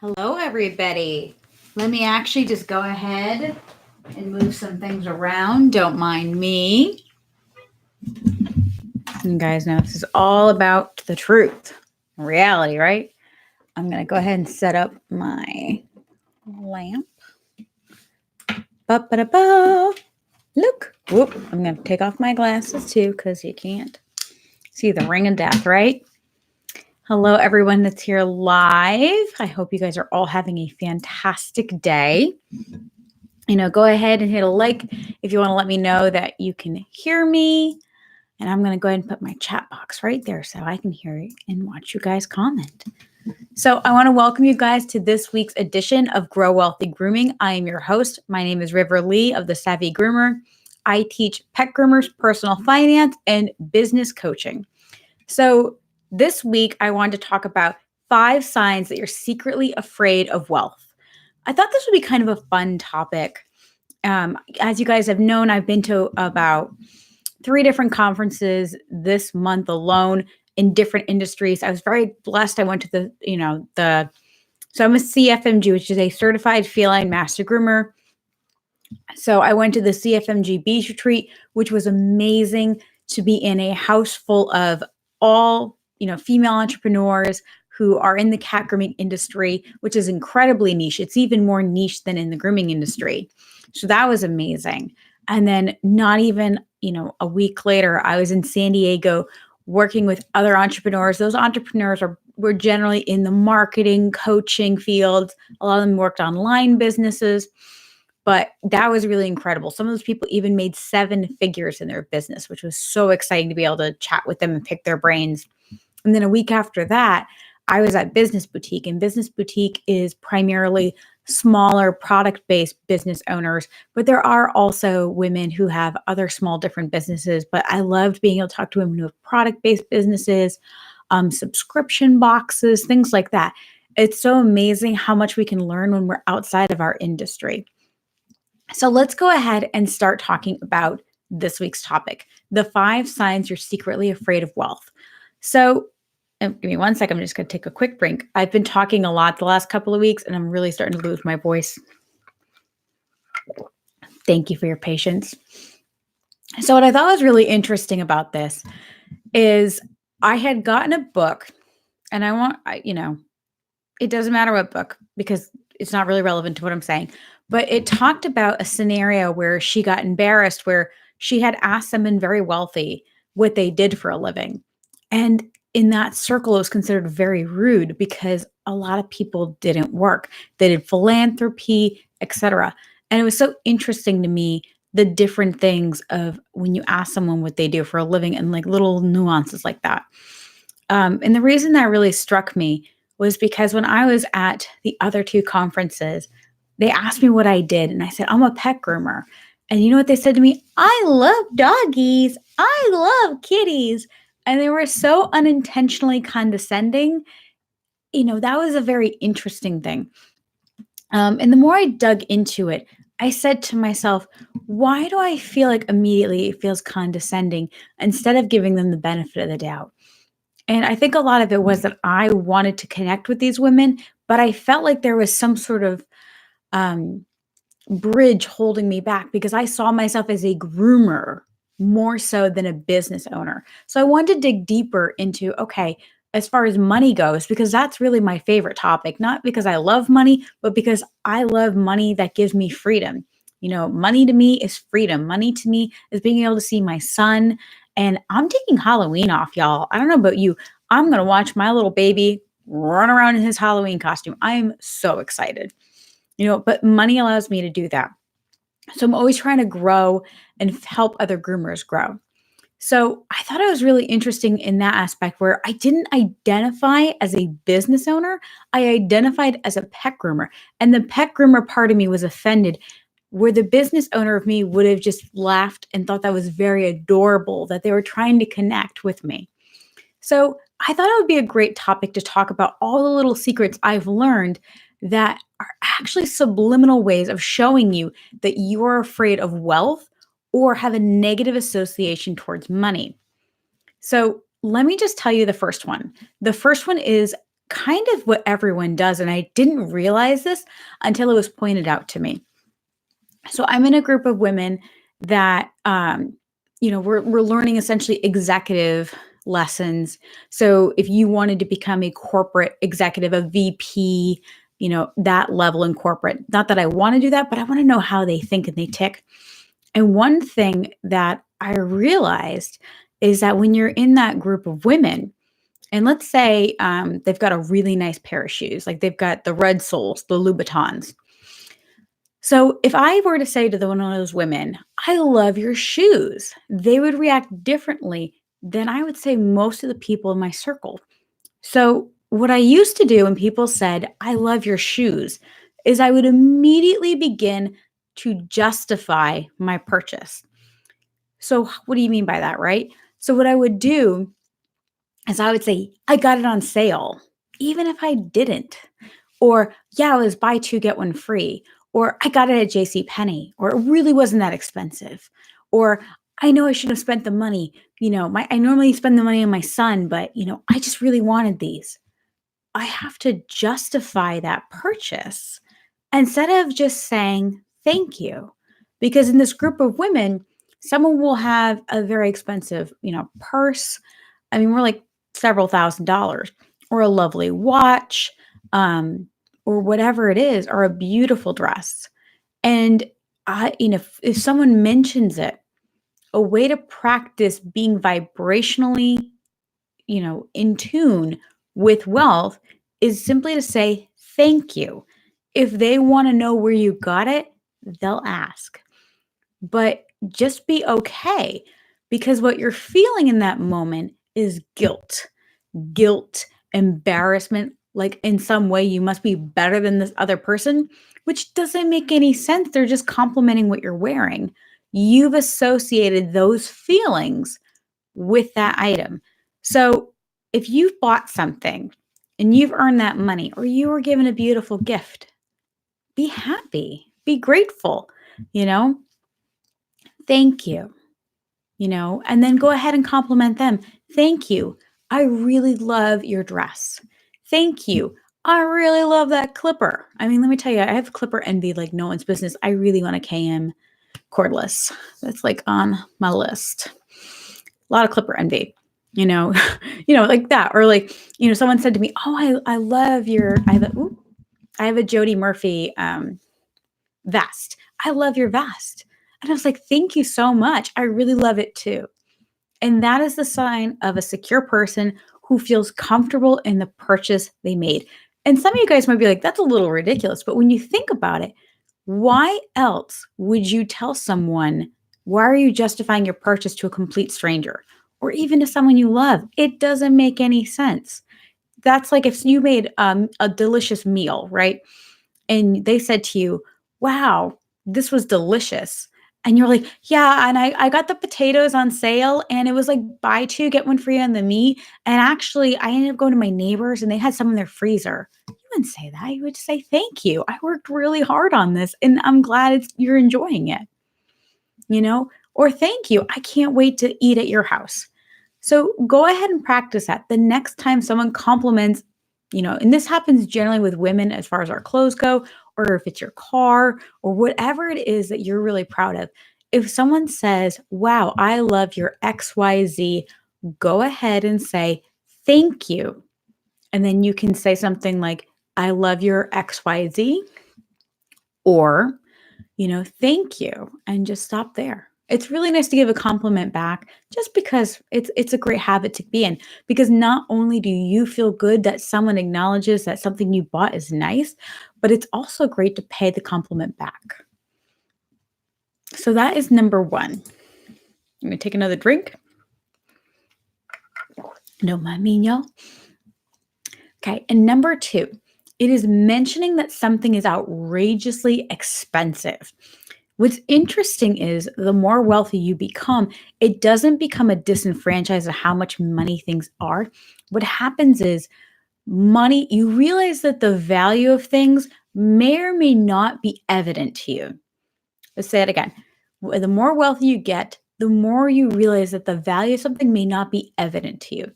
Hello, everybody. Let me actually just go ahead and move some things around. Don't mind me. You guys know this is all about the truth, reality, right? I'm going to go ahead and set up my lamp. Ba-ba-da-ba. Look. Whoop. I'm going to take off my glasses too because you can't see the ring of death, right? Hello, everyone that's here live. I hope you guys are all having a fantastic day. Go ahead and hit a like if you want to let me know that you can hear me. And I'm going to go ahead and put my chat box right there so I can hear it and watch you guys comment. So I want to welcome you guys to this week's edition of Grow Wealthy Grooming. I am your host. My name is River Lee of the Savvy Groomer. I teach pet groomers, personal finance, and business coaching. So this week, I wanted to talk about 5 signs that you're secretly afraid of wealth. I thought this would be kind of a fun topic. As you guys have known, I've been to about 3 different conferences this month alone in different industries. I was very blessed. I went to so I'm a CFMG, which is a Certified Feline Master Groomer. So I went to the CFMG Beach Retreat, which was amazing to be in a house full of all female entrepreneurs who are in the cat grooming industry, which is incredibly niche. It's even more niche than in the grooming industry. So that was amazing. And then not even, a week later, I was in San Diego working with other entrepreneurs. Those entrepreneurs were generally in the marketing, coaching fields. A lot of them worked online businesses, but that was really incredible. Some of those people even made 7 figures in their business, which was so exciting to be able to chat with them and pick their brains. And then a week after that, I was at Business Boutique, and Business Boutique is primarily smaller product-based business owners, but there are also women who have other small different businesses. But I loved being able to talk to women who have product-based businesses, subscription boxes, things like that. It's so amazing how much we can learn when we're outside of our industry. So let's go ahead and start talking about this week's topic, the 5 signs you're secretly afraid of wealth. So give me one second. I'm just going to take a quick break. I've been talking a lot the last couple of weeks, and I'm really starting to lose my voice. Thank you for your patience. So what I thought was really interesting about this is I had gotten a book, and it doesn't matter what book because it's not really relevant to what I'm saying, but it talked about a scenario where she got embarrassed, where she had asked someone very wealthy what they did for a living. And in that circle, it was considered very rude because a lot of people didn't work. They did philanthropy, etc. And it was so interesting to me, the different things of when you ask someone what they do for a living and like little nuances like that. And the reason that really struck me was because when I was at the other 2 conferences, they asked me what I did. And I said, I'm a pet groomer. And you know what they said to me? I love doggies. I love kitties. And they were so unintentionally condescending. That was a very interesting thing. And the more I dug into it, I said to myself, why do I feel like immediately it feels condescending instead of giving them the benefit of the doubt? And I think a lot of it was that I wanted to connect with these women, but I felt like there was some sort of bridge holding me back because I saw myself as a groomer more so than a business owner. So I wanted to dig deeper into, okay, as far as money goes, because that's really my favorite topic, not because I love money, but because I love money that gives me freedom. Money to me is freedom. Money to me is being able to see my son. And I'm taking Halloween off, y'all. I don't know about you. I'm going to watch my little baby run around in his Halloween costume. I am so excited. But money allows me to do that. So I'm always trying to grow and help other groomers grow. So I thought it was really interesting in that aspect where I didn't identify as a business owner. I identified as a pet groomer. And the pet groomer part of me was offended, where the business owner of me would have just laughed and thought that was very adorable, that they were trying to connect with me. So I thought it would be a great topic to talk about all the little secrets I've learned that are actually subliminal ways of showing you that you are afraid of wealth or have a negative association towards money. So let me just tell you the first one. The first one is kind of what everyone does. And I didn't realize this until it was pointed out to me. So I'm in a group of women that, we're learning essentially executive lessons. So if you wanted to become a corporate executive, a VP, that level in corporate, not that I want to do that, but I want to know how they think and they tick. And one thing that I realized is that when you're in that group of women, and let's say they've got a really nice pair of shoes, like they've got the red soles, the Louboutins. So if I were to say to one of those women, I love your shoes, they would react differently than I would say most of the people in my circle. So what I used to do when people said, I love your shoes, is I would immediately begin to justify my purchase. So what do you mean by that, right? So what I would do is I would say, I got it on sale, even if I didn't. Or, yeah, it was buy two, get one free. Or I got it at JCPenney. Or it really wasn't that expensive. Or I know I should have spent the money. I normally spend the money on my son, but, I just really wanted these. I have to justify that purchase instead of just saying thank you. Because in this group of women, someone will have a very expensive, purse. I mean, we're like several $1,000s, or a lovely watch, or whatever it is, or a beautiful dress. And if someone mentions it, a way to practice being vibrationally, in tune with wealth is simply to say thank you. If they want to know where you got it, they'll ask. But just be okay, because what you're feeling in that moment is guilt, embarrassment, like in some way you must be better than this other person, which doesn't make any sense. They're just complimenting what you're wearing. You've associated those feelings with that item. So if you've bought something and you've earned that money, or you were given a beautiful gift, be happy, be grateful, thank you, and then go ahead and compliment them. Thank you. I really love your dress. Thank you. I really love that clipper. I mean, let me tell you, I have clipper envy like no one's business. I really want a KM cordless. That's like on my list. A lot of clipper envy, like that. Or like, someone said to me, oh, I love your, I have a Jody Murphy vest. I love your vest. And I was like, thank you so much. I really love it too. And that is the sign of a secure person who feels comfortable in the purchase they made. And some of you guys might be like, that's a little ridiculous. But when you think about it, why else would you tell someone, why are you justifying your purchase to a complete stranger or even to someone you love? It doesn't make any sense. That's like if you made a delicious meal, right? And they said to you, wow, this was delicious. And you're like, yeah, and I got the potatoes on sale and it was like buy two, get one free on the meat. And actually, I ended up going to my neighbors and they had some in their freezer. You wouldn't say that. You would say, thank you. I worked really hard on this and I'm glad you're enjoying it, or thank you. I can't wait to eat at your house. So go ahead and practice that. The next time someone compliments, and this happens generally with women as far as our clothes go, or if it's your car or whatever it is that you're really proud of. If someone says, wow, I love your XYZ, go ahead and say, thank you. And then you can say something like, I love your XYZ, or, thank you, and just stop there. It's really nice to give a compliment back just because it's a great habit to be in, because not only do you feel good that someone acknowledges that something you bought is nice, but it's also great to pay the compliment back. So that is number one. I'm going to take another drink. Don't mind me, y'all. Okay, and number two, it is mentioning that something is outrageously expensive. What's interesting is the more wealthy you become, it doesn't become a disenfranchise of how much money things are. What happens is money, you realize that the value of things may or may not be evident to you. Let's say it again. The more wealthy you get, the more you realize that the value of something may not be evident to you.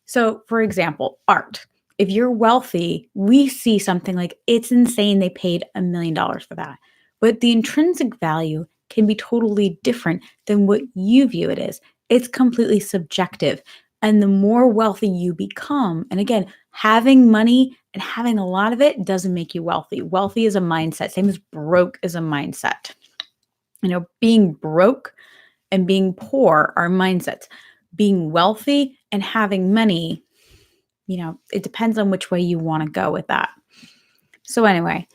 So, for example, art. if you're wealthy, we see something like it's insane they paid $1 million for that. But the intrinsic value can be totally different than what you view it as. It's completely subjective. And the more wealthy you become, and again, having money and having a lot of it doesn't make you wealthy. Wealthy is a mindset, same as broke is a mindset. Being broke and being poor are mindsets. Being wealthy and having money, it depends on which way you want to go with that. So anyway,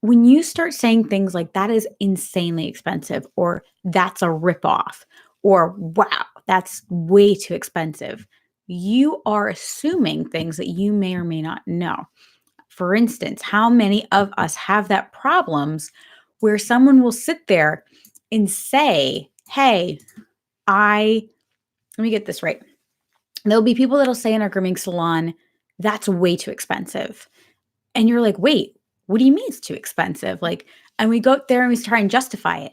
when you start saying things like that is insanely expensive, or that's a ripoff, or wow, that's way too expensive, you are assuming things that you may or may not know. For instance, how many of us have that problems where someone will sit there and say, hey, let me get this right. There'll be people that'll say in our grooming salon, that's way too expensive. And you're like, wait, what do you mean it's too expensive? And we go up there and we try and justify it.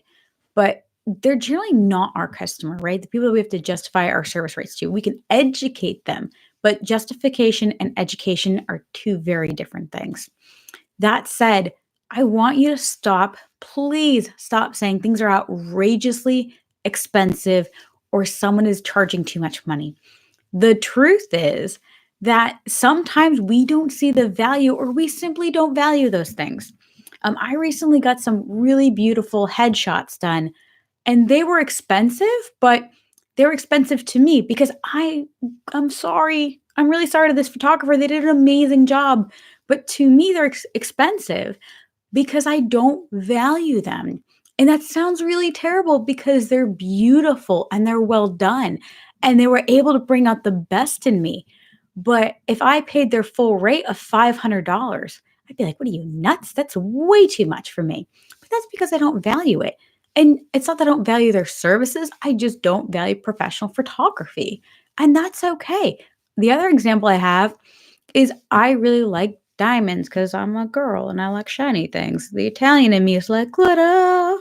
But they're generally not our customer, right? The people that we have to justify our service rates to. We can educate them, but justification and education are two very different things. That said, I want you to please stop saying things are outrageously expensive or someone is charging too much money. The truth is that sometimes we don't see the value or we simply don't value those things. I recently got some really beautiful headshots done and they were expensive, but they were expensive to me because I'm sorry. I'm really sorry to this photographer. They did an amazing job, but to me, they're expensive because I don't value them. And that sounds really terrible because they're beautiful and they're well done and they were able to bring out the best in me. But if I paid their full rate of $500, I'd be like, what are you, nuts? That's way too much for me. But that's because I don't value it. And it's not that I don't value their services. I just don't value professional photography. And that's okay. The other example I have is I really like diamonds because I'm a girl and I like shiny things. The Italian in me is like glitter,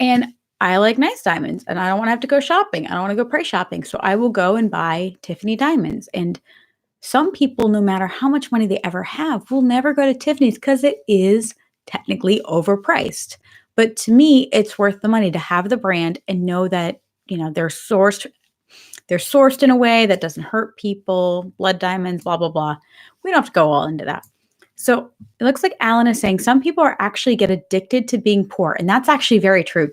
and I like nice diamonds and I don't want to have to go shopping. I don't want to go price shopping. So I will go and buy Tiffany diamonds. And some people, no matter how much money they ever have, will never go to Tiffany's because it is technically overpriced. But to me, it's worth the money to have the brand and know that, they're sourced in a way that doesn't hurt people, blood diamonds, blah, blah, blah. We don't have to go all into that. So it looks like Alan is saying some people are actually get addicted to being poor. And that's actually very true.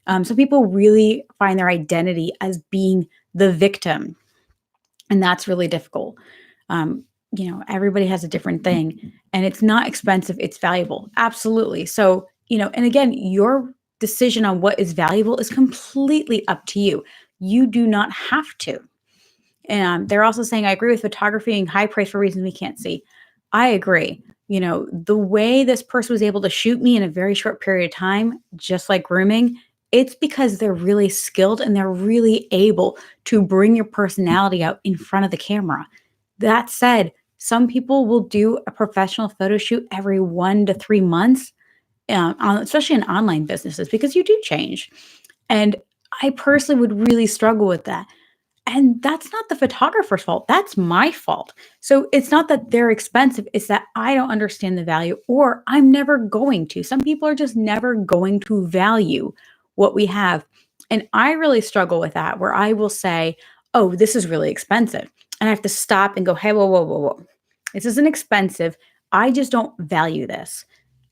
Some people really find their identity as being the victim. And that's really difficult. Everybody has a different thing and it's not expensive. It's valuable. Absolutely. So, and again, your decision on what is valuable is completely up to you. You do not have to. And they're also saying, I agree with photography being high price for reasons we can't see. I agree. The way this person was able to shoot me in a very short period of time, just like grooming, it's because they're really skilled and they're really able to bring your personality out in front of the camera. That said, some people will do a professional photo shoot every 1 to 3 months, especially in online businesses, because you do change. And I personally would really struggle with that. And that's not the photographer's fault. That's my fault. So it's not that they're expensive. It's that I don't understand the value or I'm never going to. Some people are just never going to value what we have. And I really struggle with that where I will say, oh, this is really expensive. And I have to stop and go, hey, whoa, whoa, whoa, whoa. This isn't expensive. I just don't value this.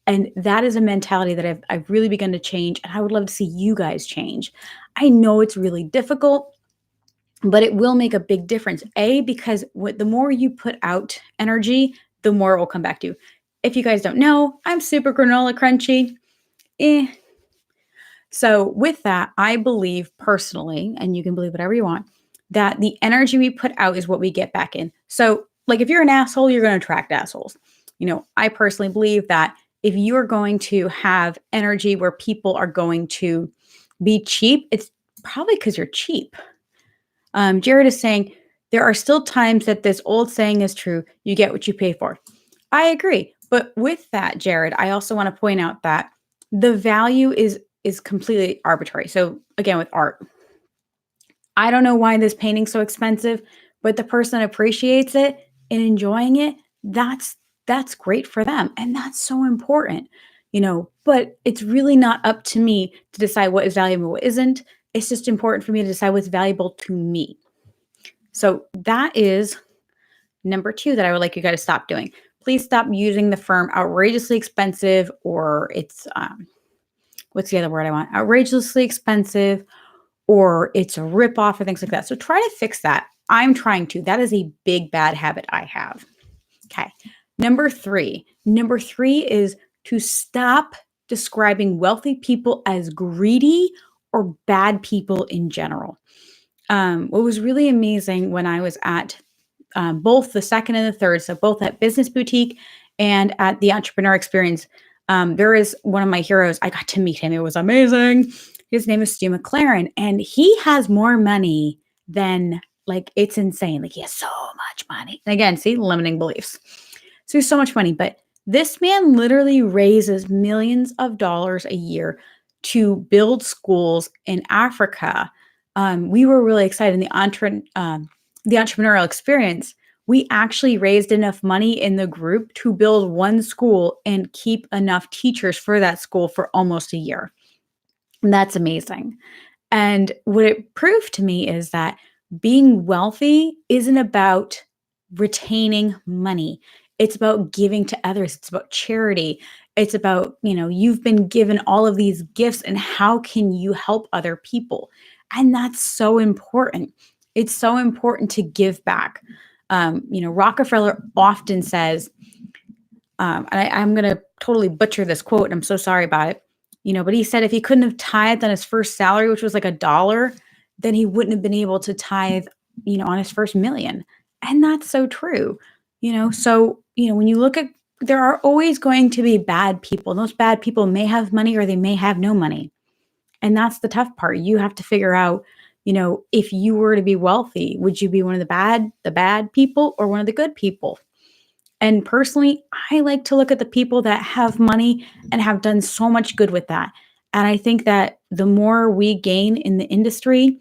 And that is a mentality that I've really begun to change. And I would love to see you guys change. I know it's really difficult, but it will make a big difference. Because the more you put out energy, the more it will come back to you. If you guys don't know, I'm super granola crunchy. So with that, I believe personally, and you can believe whatever you want, that the energy we put out is what we get back in. So if you're an asshole, you're going to attract assholes. I personally believe that if you're going to have energy where people are going to be cheap, it's probably because you're cheap. Jared is saying, there are still times that this old saying is true. You get what you pay for. I agree. But with that, Jared, I also want to point out that the value is completely arbitrary. So again, with art, I don't know why this painting's so expensive, but the person appreciates it and enjoying it, that's great for them. And that's so important, but it's really not up to me to decide what is valuable and what isn't. It's just important for me to decide what's valuable to me. So that is number 2 that I would like you guys to stop doing. Please stop using the firm outrageously expensive, or it's, what's the other word I want? Outrageously expensive, or it's a ripoff or things like that. So try to fix that. I'm trying to. That is a big bad habit I have. Okay. Number 3. Number 3 is to stop describing wealthy people as greedy or bad people in general. What was really amazing when I was at both the second and the third, so both at Business Boutique and at the Entrepreneur Experience, there is one of my heroes. I got to meet him. It was amazing. His name is Stu McLaren, and he has more money than, like, it's insane. Like, he has so much money. And again, see, limiting beliefs. So he has so much money, but this man literally raises millions of dollars a year to build schools in Africa. We were really excited in the entrepreneurial experience. We actually raised enough money in the group to build one school and keep enough teachers for that school for almost a year. And that's amazing. And what it proved to me is that being wealthy isn't about retaining money. It's about giving to others. It's about charity. It's about, you've been given all of these gifts, and how can you help other people? And that's so important. It's so important to give back. Rockefeller often says, and I'm going to totally butcher this quote, and I'm so sorry about it, but he said if he couldn't have tithed on his first salary, which was like $1, then he wouldn't have been able to tithe, on his first million. And that's so true. So, when you look at, there are always going to be bad people. And those bad people may have money or they may have no money. And that's the tough part. You have to figure out, if you were to be wealthy, would you be one of the bad people or one of the good people? And personally, I like to look at the people that have money and have done so much good with that. And I think that the more we gain in the industry,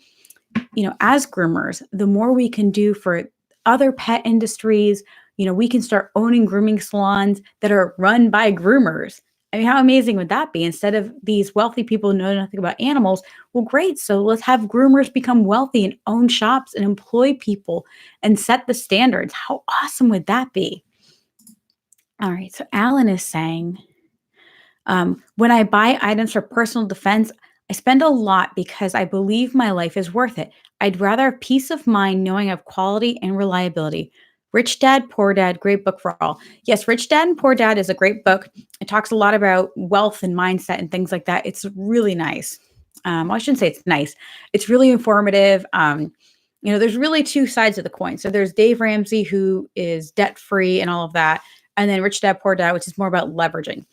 as groomers, the more we can do for other pet industries. We can start owning grooming salons that are run by groomers. I mean, how amazing would that be? Instead of these wealthy people who know nothing about animals, well, great. So let's have groomers become wealthy and own shops and employ people and set the standards. How awesome would that be? All right. So Alan is saying, when I buy items for personal defense, I spend a lot because I believe my life is worth it. I'd rather have peace of mind knowing I have quality and reliability. Rich Dad, Poor Dad, great book for all. Yes, Rich Dad and Poor Dad is a great book. It talks a lot about wealth and mindset and things like that. It's really nice. Well, I shouldn't say it's nice. It's really informative. There's really 2 sides of the coin. So there's Dave Ramsey, who is debt-free and all of that. And then Rich Dad, Poor Dad, which is more about leveraging.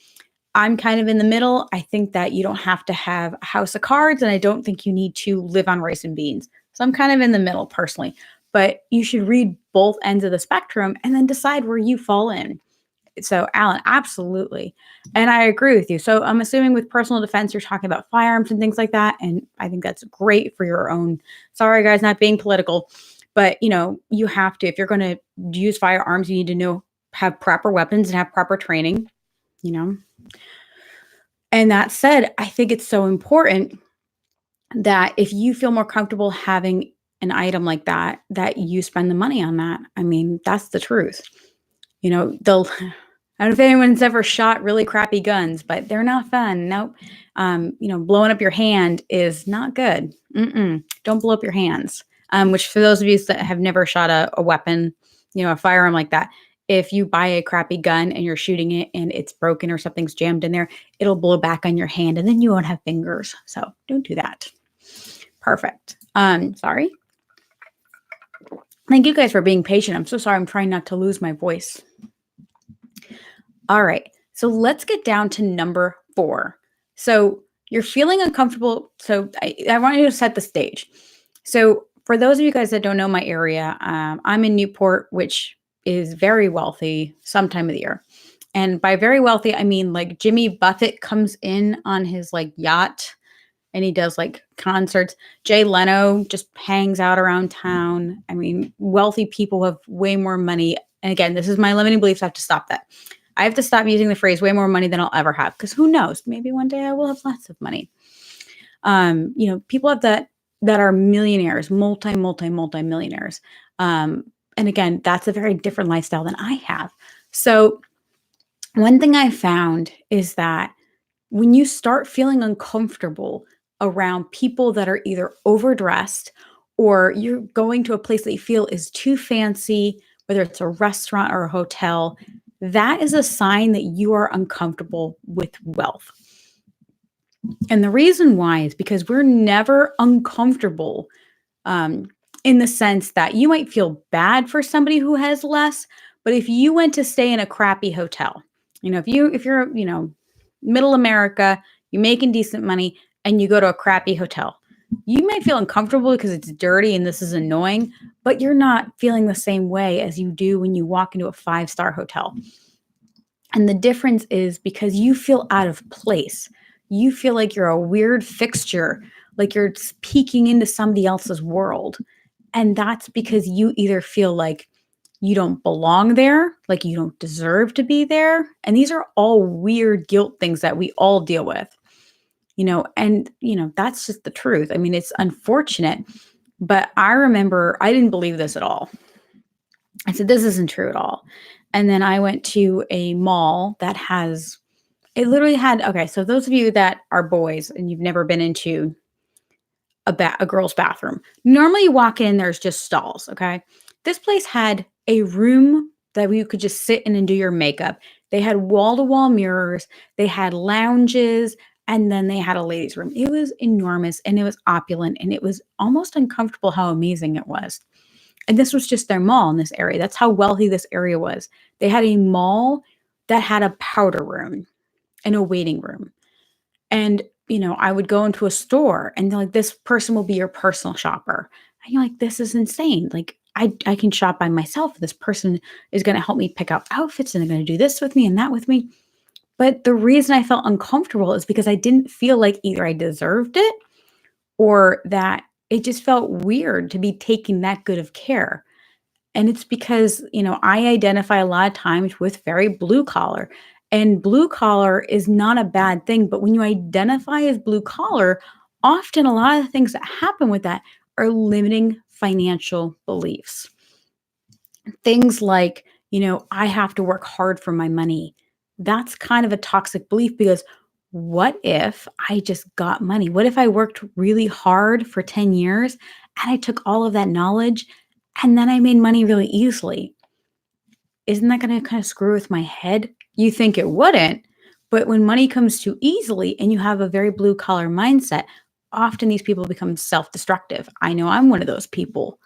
I'm kind of in the middle. I think that you don't have to have a house of cards, and I don't think you need to live on rice and beans. So I'm kind of in the middle personally, but you should read both ends of the spectrum and then decide where you fall in. So Alan, absolutely. And I agree with you. So I'm assuming with personal defense, you're talking about firearms and things like that. And I think that's great for your own, sorry guys, not being political, but you have to, if you're going to use firearms, you need to have proper weapons and have proper training, And that said, I think it's so important that if you feel more comfortable having an item like that, that you spend the money on that. I mean, that's the truth. I don't know if anyone's ever shot really crappy guns, but they're not fun. Nope. Blowing up your hand is not good. Don't blow up your hands. Which for those of you that have never shot a weapon, a firearm like that, if you buy a crappy gun and you're shooting it and it's broken or something's jammed in there, it'll blow back on your hand and then you won't have fingers. So don't do that. Perfect. Sorry. Thank you guys for being patient. I'm so sorry. I'm trying not to lose my voice. All right. So let's get down to number 4. So you're feeling uncomfortable. So I want you to set the stage. So for those of you guys that don't know my area, I'm in Newport, which is very wealthy some time of the year. And by very wealthy, I mean like Jimmy Buffett comes in on his like yacht and he does like concerts. Jay Leno just hangs out around town. I mean, wealthy people have way more money. And again, this is my limiting beliefs. I have to stop that. I have to stop using the phrase way more money than I'll ever have, because who knows? Maybe one day I will have lots of money. People have that are millionaires, multi millionaires. And again, that's a very different lifestyle than I have. So one thing I found is that when you start feeling uncomfortable around people that are either overdressed, or you're going to a place that you feel is too fancy, whether it's a restaurant or a hotel, that is a sign that you are uncomfortable with wealth. And the reason why is because we're never uncomfortable, in the sense that you might feel bad for somebody who has less. But if you went to stay in a crappy hotel, if you're, middle America, you're making decent money and you go to a crappy hotel, you might feel uncomfortable because it's dirty and this is annoying, but you're not feeling the same way as you do when you walk into a 5-star hotel. And the difference is because you feel out of place. You feel like you're a weird fixture, like you're peeking into somebody else's world. And that's because you either feel like you don't belong there, like you don't deserve to be there. And these are all weird guilt things that we all deal with, that's just the truth. I mean, it's unfortunate, but I remember I didn't believe this at all. I said, this isn't true at all. And then I went to a mall that it literally had, okay, so those of you that are boys and you've never been into a girl's bathroom, normally you walk in, there's just stalls, okay? This place had a room that you could just sit in and do your makeup. They had wall-to-wall mirrors, they had lounges, and then they had a ladies' room. It was enormous and it was opulent and it was almost uncomfortable how amazing it was. And this was just their mall in this area. That's how wealthy this area was. They had a mall that had a powder room and a waiting room. And, I would go into a store and they're like, this person will be your personal shopper. And you're like, this is insane. Like, I can shop by myself. This person is going to help me pick out outfits and they're going to do this with me and that with me. But the reason I felt uncomfortable is because I didn't feel like either I deserved it or that it just felt weird to be taking that good of care. And it's because, I identify a lot of times with very blue collar, and blue collar is not a bad thing. But when you identify as blue collar, often a lot of the things that happen with that are limiting financial beliefs. Things like, I have to work hard for my money. That's kind of a toxic belief, because what if I just got money? What if I worked really hard for 10 years and I took all of that knowledge and then I made money really easily? Isn't that going to kind of screw with my head? You think it wouldn't, but when money comes too easily and you have a very blue collar mindset, often these people become self-destructive. I know I'm one of those people,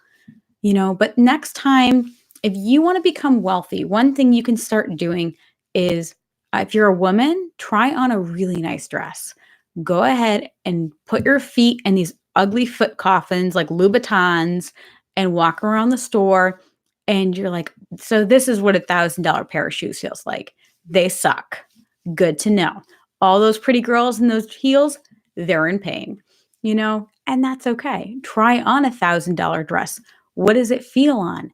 but next time, if you want to become wealthy, one thing you can start doing is, if you're a woman, try on a really nice dress. Go ahead and put your feet in these ugly foot coffins like Louboutins and walk around the store. And you're like, so this is what $1,000 pair of shoes feels like. They suck. Good to know. All those pretty girls in those heels, they're in pain, and that's okay. Try on $1,000 dress. What does it feel on?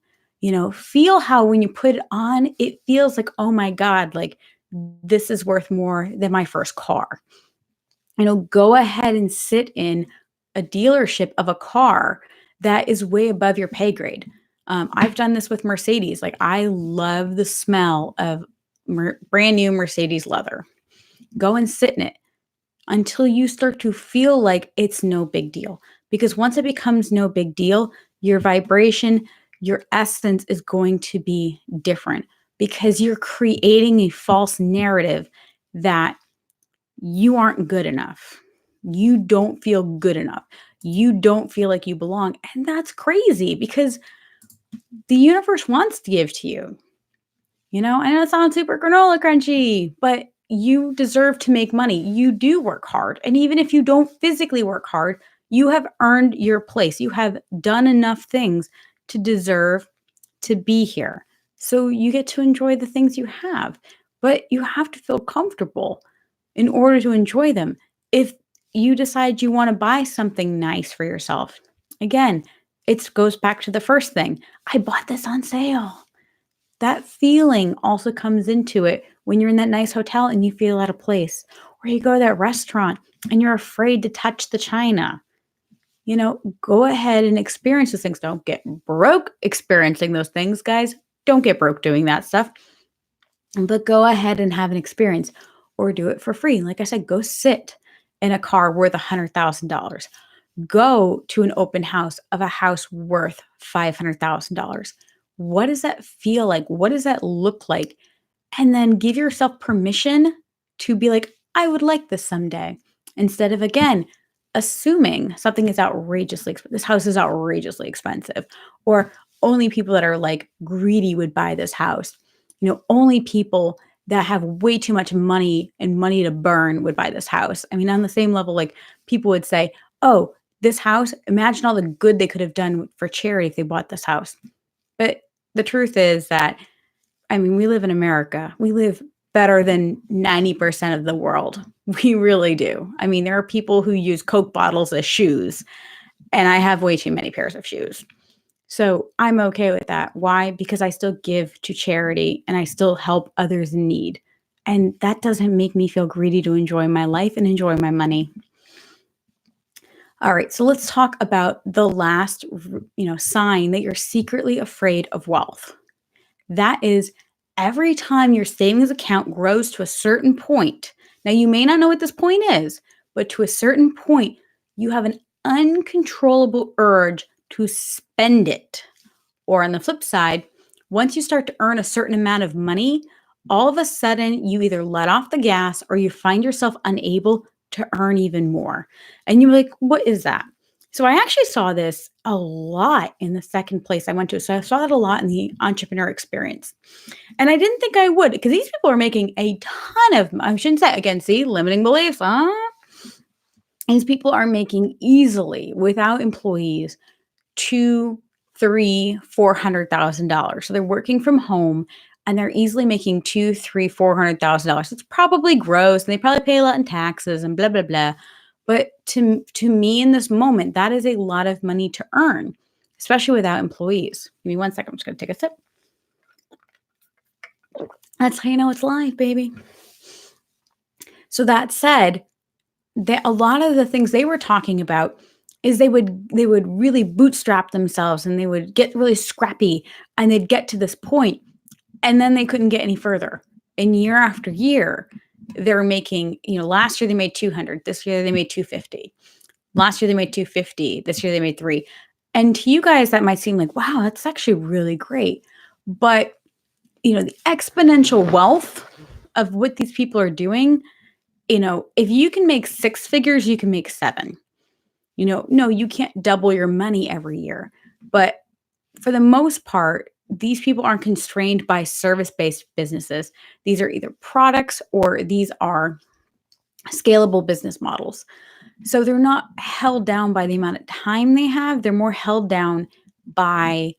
Feel how when you put it on, it feels like, oh my God, like this is worth more than my first car. Go ahead and sit in a dealership of a car that is way above your pay grade. I've done this with Mercedes. Like, I love the smell of brand new Mercedes leather. Go and sit in it until you start to feel like it's no big deal. Because once it becomes no big deal, your vibration, your essence is going to be different, because you're creating a false narrative that you aren't good enough. You don't feel good enough. You don't feel like you belong. And that's crazy, because the universe wants to give to you. I know it sounds super granola crunchy, but you deserve to make money. You do work hard. And even if you don't physically work hard, you have earned your place. You have done enough things to deserve to be here. So you get to enjoy the things you have, but you have to feel comfortable in order to enjoy them. If you decide you want to buy something nice for yourself. Again, it goes back to the first thing. I bought this on sale. That feeling also comes into it when you're in that nice hotel and you feel out of place, or you go to that restaurant and you're afraid to touch the china. Go ahead and experience those things. Don't get broke experiencing those things, guys. Don't get broke doing that stuff. But go ahead and have an experience or do it for free. Like I said, go sit in a car worth $100,000. Go to an open house of a house worth $500,000. What does that feel like? What does that look like? And then give yourself permission to be like, I would like this someday. Instead of, again, assuming something is outrageously expensive. This house is outrageously expensive. Or only people that are like greedy would buy this house. Only people that have way too much money and money to burn would buy this house. I mean, on the same level, like people would say, oh, this house, imagine all the good they could have done for charity if they bought this house. But the truth is that, I mean, we live in America. We live better than 90% of the world. We really do. I mean, there are people who use Coke bottles as shoes, and I have way too many pairs of shoes. So I'm okay with that. Why? Because I still give to charity and I still help others in need. And that doesn't make me feel greedy to enjoy my life and enjoy my money. All right, so let's talk about the last, sign that you're secretly afraid of wealth. That is every time your savings account grows to a certain point. Now, you may not know what this point is, but to a certain point, you have an uncontrollable urge to spend it. Or on the flip side, once you start to earn a certain amount of money, all of a sudden you either let off the gas or you find yourself unable to earn even more. And you're like, what is that? So I actually saw this a lot in the second place I went to. So I saw that a lot in the entrepreneur experience. And I didn't think I would, because these people are making a ton of, I shouldn't say, again, see, limiting beliefs. These people are making easily, without employees, $200,000, $300,000, $400,000. So they're working from home and they're easily making $200,000, $300,000, $400,000. It's probably gross and they probably pay a lot in taxes and blah, blah, blah. But to me in this moment, that is a lot of money to earn, especially without employees. Give me 1 second. I'm just going to take a sip. That's how you know it's live, baby. So that said, a lot of the things they were talking about is they would really bootstrap themselves and they would get really scrappy and they'd get to this point and then they couldn't get any further. And year after year, they're making, last year they made 200, this year they made 250. Last year they made 250, this year they made 3. And to you guys, that might seem like, wow, that's actually really great. But, the exponential wealth of what these people are doing, if you can make 6 figures, you can make 7. No, you can't double your money every year. But for the most part, these people aren't constrained by service-based businesses. These are either products or these are scalable business models. So they're not held down by the amount of time they have. They're more held down by,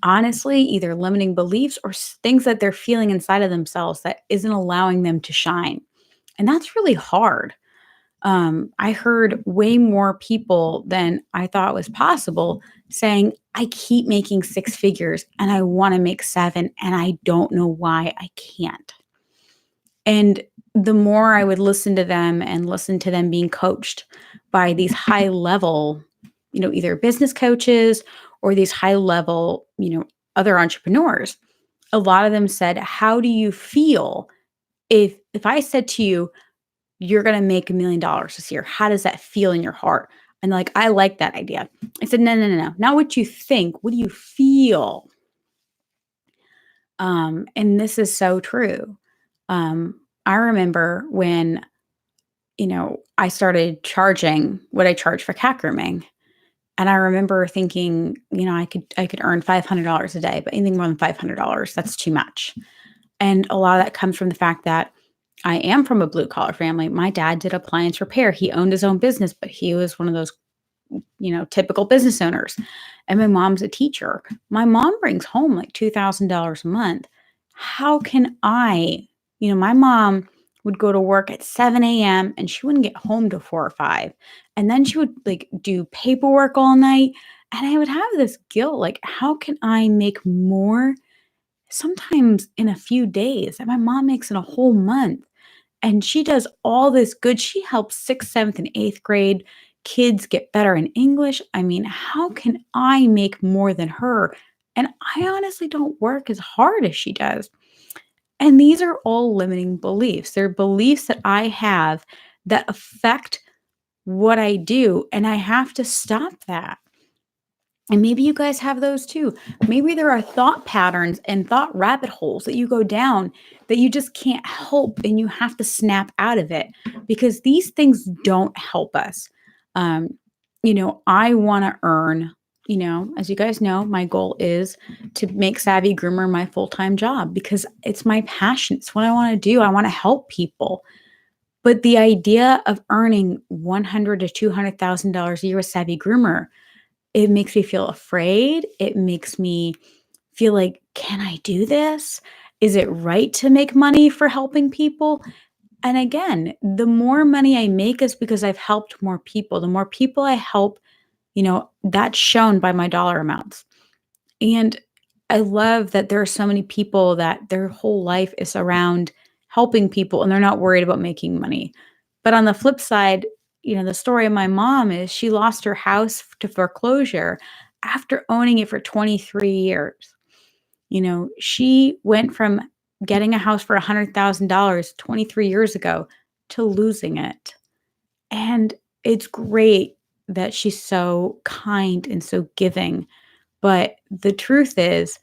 honestly, either limiting beliefs or things that they're feeling inside of themselves that isn't allowing them to shine. And that's really hard. I heard way more people than I thought was possible saying, I keep making 6 figures and I want to make 7 and I don't know why I can't. And the more I would listen to them and listen to them being coached by these high level, either business coaches or these high level, other entrepreneurs, a lot of them said, how do you feel if I said to you, you're going to make $1 million this year? How does that feel in your heart? And like, I like that idea. I said, no. Not what you think. What do you feel? And this is so true. I remember when, I started charging what I charge for cat grooming. And I remember thinking, I could earn $500 a day, but anything more than $500, that's too much. And a lot of that comes from the fact that I am from a blue collar family. My dad did appliance repair. He owned his own business, but he was one of those, typical business owners. And my mom's a teacher. My mom brings home like $2,000 a month. How can I, my mom would go to work at 7 a.m. and she wouldn't get home till 4 or 5. And then she would like do paperwork all night. And I would have this guilt, like, how can I make more sometimes in a few days that my mom makes in a whole month? And she does all this good. She helps 6th, 7th, and 8th grade kids get better in English. I mean, how can I make more than her? And I honestly don't work as hard as she does. And these are all limiting beliefs. They're beliefs that I have that affect what I do. And I have to stop that. And maybe you guys have those too. Maybe there are thought patterns and thought rabbit holes that you go down that you just can't help and you have to snap out of it because these things don't help us. Um, I want to earn, as you guys know, my goal is to make Savvy Groomer my full-time job because it's my passion. It's what I want to do. I want to help people. But the idea of earning $100,000 to $200,000 a year with Savvy Groomer, it makes me feel afraid. It makes me feel like, can I do this? Is it right to make money for helping people? And again, the more money I make is because I've helped more people. The more people I help, that's shown by my dollar amounts. And I love that there are so many people that their whole life is around helping people and they're not worried about making money. But on the flip side, the story of my mom is she lost her house to foreclosure after owning it for 23 years. She went from getting a house for $100,000 23 years ago to losing it. And it's great that she's so kind and so giving. But the truth is,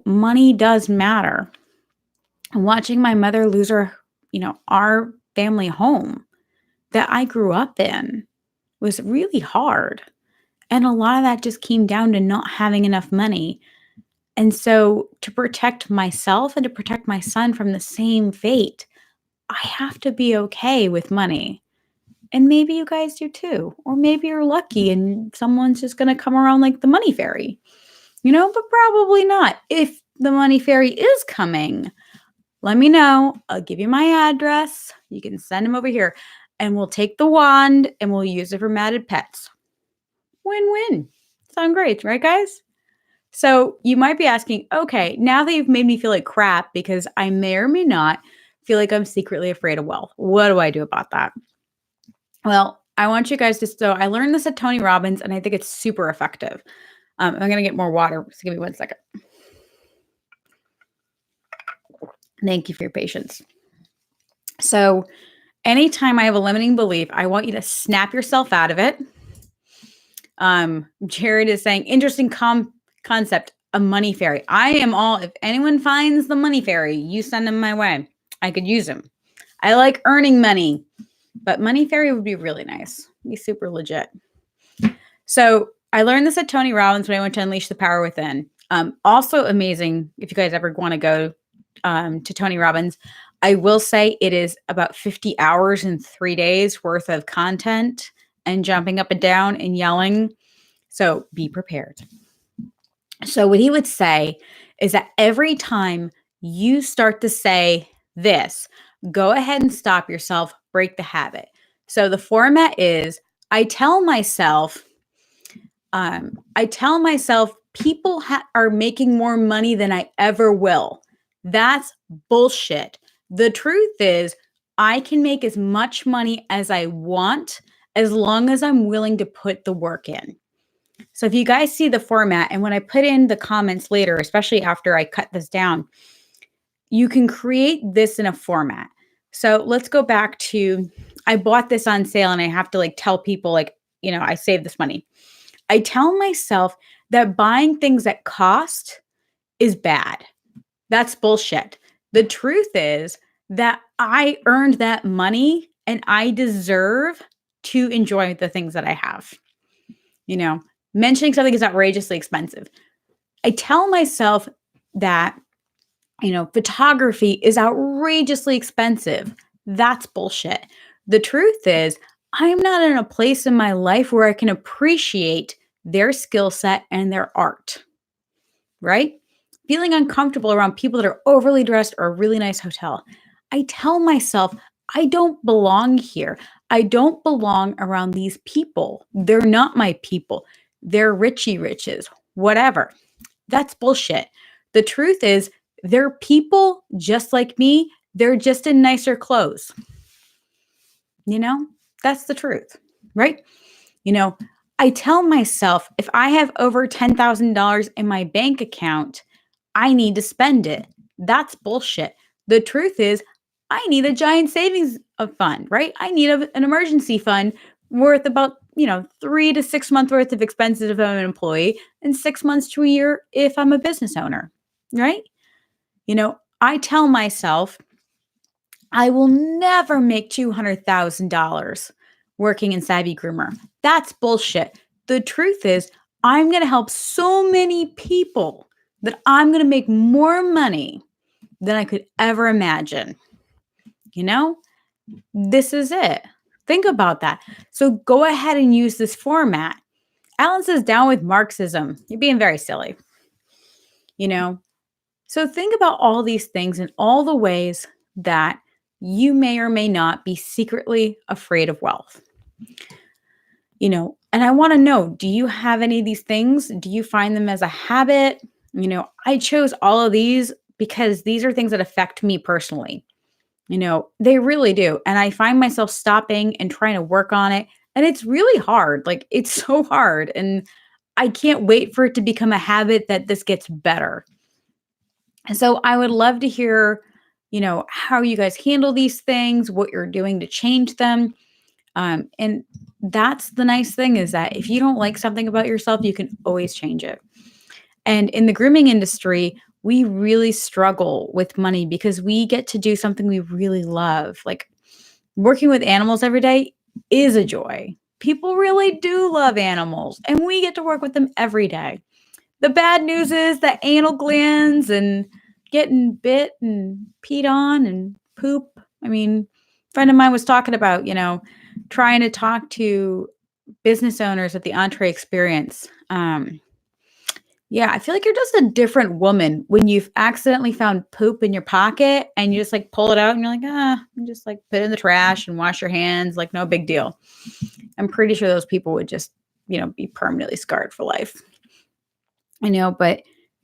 money does matter. And watching my mother lose our family home that I grew up in was really hard. And a lot of that just came down to not having enough money. And so to protect myself and to protect my son from the same fate, I have to be okay with money. And maybe you guys do too. Or maybe you're lucky and someone's just going to come around like the money fairy, but probably not. If the money fairy is coming, let me know. I'll give you my address. You can send him over here and we'll take the wand and we'll use it for matted pets. Win-win. Sound great, right, guys? So you might be asking, okay, now that you've made me feel like crap because I may or may not feel like I'm secretly afraid of wealth, what do I do about that? Well, I want you guys to, so I learned this at Tony Robbins and I think it's super effective. I'm going to get more water. So give me 1 second. Thank you for your patience. So anytime I have a limiting belief, I want you to snap yourself out of it. Jared is saying, interesting concept, a money fairy. I am all, if anyone finds the money fairy, you send them my way. I could use them. I like earning money, but money fairy would be really nice. Be super legit. So I learned this at Tony Robbins when I went to Unleash the Power Within. Also amazing. If you guys ever want to go to Tony Robbins, I will say it is about 50 hours and 3 days worth of content and jumping up and down and yelling. So be prepared. So what he would say is that every time you start to say this, go ahead and stop yourself, break the habit. So the format is, I tell myself people are making more money than I ever will. That's bullshit. The truth is, I can make as much money as I want as long as I'm willing to put the work in. So if you guys see the format, and when I put in the comments later, especially after I cut this down, you can create this in a format. So let's go back to, I bought this on sale and I have to tell people I saved this money. I tell myself that buying things that cost is bad. That's bullshit. The truth is that I earned that money and I deserve to enjoy the things that I have. Mentioning something is outrageously expensive. I tell myself that, photography is outrageously expensive. That's bullshit. The truth is, I'm not in a place in my life where I can appreciate their skill set and their art, right? Feeling uncomfortable around people that are overly dressed or a really nice hotel. I tell myself, I don't belong here. I don't belong around these people. They're not my people. They're Richie Riches, whatever. That's bullshit. The truth is, they're people just like me. They're just in nicer clothes. You know, that's the truth, right? You know, I tell myself if I have over $10,000 in my bank account, I need to spend it. That's bullshit. The truth is, I need a giant savings of fund, right? I need an emergency fund worth about, 3 to 6 months worth of expenses if I'm an employee and 6 months to a year if I'm a business owner, right? I tell myself I will never make $200,000 working in Savvy Groomer. That's bullshit. The truth is, I'm going to help so many people that I'm going to make more money than I could ever imagine. This is it. Think about that. So go ahead and use this format. Alan says, down with Marxism. You're being very silly. So think about all these things and all the ways that you may or may not be secretly afraid of wealth. And I want to know, do you have any of these things? Do you find them as a habit? I chose all of these because these are things that affect me personally. They really do. And I find myself stopping and trying to work on it. And it's really hard. Like, it's so hard. And I can't wait for it to become a habit that this gets better. And so I would love to hear, how you guys handle these things, what you're doing to change them. And that's the nice thing, is that if you don't like something about yourself, you can always change it. And in the grooming industry, we really struggle with money because we get to do something we really love. Like, working with animals every day is a joy. People really do love animals, and we get to work with them every day. The bad news is that anal glands and getting bit and peed on and poop. I mean, a friend of mine was talking about, trying to talk to business owners at the Entree Experience. Yeah, I feel like you're just a different woman when you've accidentally found poop in your pocket and you just like pull it out and you're like, you just like put it in the trash and wash your hands, like no big deal. I'm pretty sure those people would just, be permanently scarred for life. But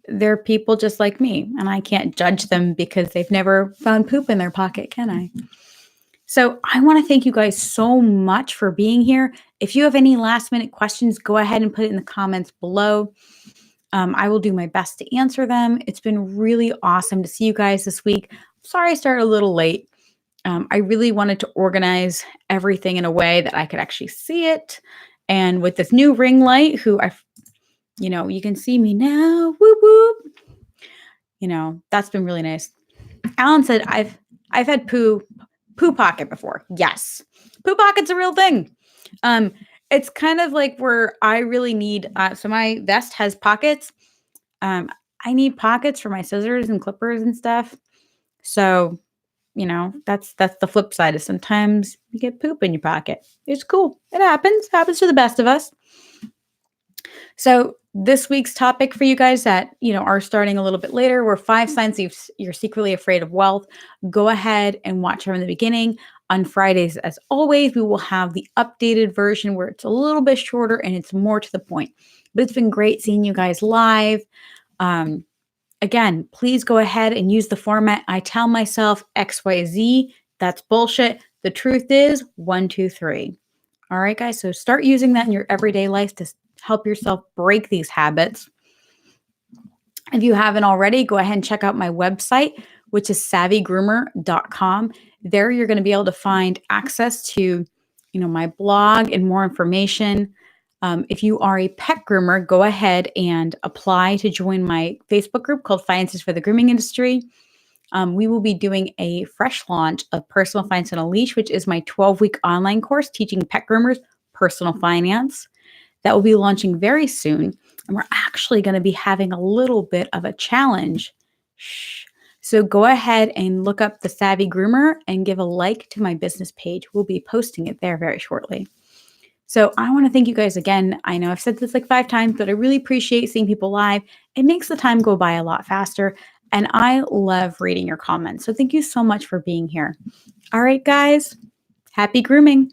they're people just like me, and I can't judge them because they've never found poop in their pocket, can I? So I want to thank you guys so much for being here. If you have any last minute questions, go ahead and put it in the comments below. I will do my best to answer them. It's been really awesome to see you guys this week. Sorry I started a little late. I really wanted to organize everything in a way that I could actually see it. And with this new ring light, you can see me now. Whoop, whoop. That's been really nice. Alan said, I've had poo pocket before. Yes. Poo pocket's a real thing. It's kind of like where I really need, so my vest has pockets. I need pockets for my scissors and clippers and stuff. So, that's the flip side, is sometimes you get poop in your pocket. It's cool. It happens to the best of us. So this week's topic for you guys that, are starting a little bit later were 5 signs you're secretly afraid of wealth. Go ahead and watch from the beginning. On Fridays, as always, we will have the updated version where it's a little bit shorter and it's more to the point. But it's been great seeing you guys live. Again, please go ahead and use the format. I tell myself XYZ. That's bullshit. The truth is 1, 2, 3. All right, guys. So start using that in your everyday life to help yourself break these habits. If you haven't already, go ahead and check out my website, which is savvygroomer.com. There you're going to be able to find access to, my blog and more information. If you are a pet groomer, go ahead and apply to join my Facebook group called Finances for the Grooming Industry. We will be doing a fresh launch of Personal Finance on a Leash, which is my 12-week online course teaching pet groomers personal finance. That will be launching very soon. And we're actually going to be having a little bit of a challenge. So go ahead and look up the Savvy Groomer and give a like to my business page. We'll be posting it there very shortly. So I want to thank you guys again. I know I've said this like 5 times, but I really appreciate seeing people live. It makes the time go by a lot faster. And I love reading your comments. So thank you so much for being here. All right, guys, happy grooming.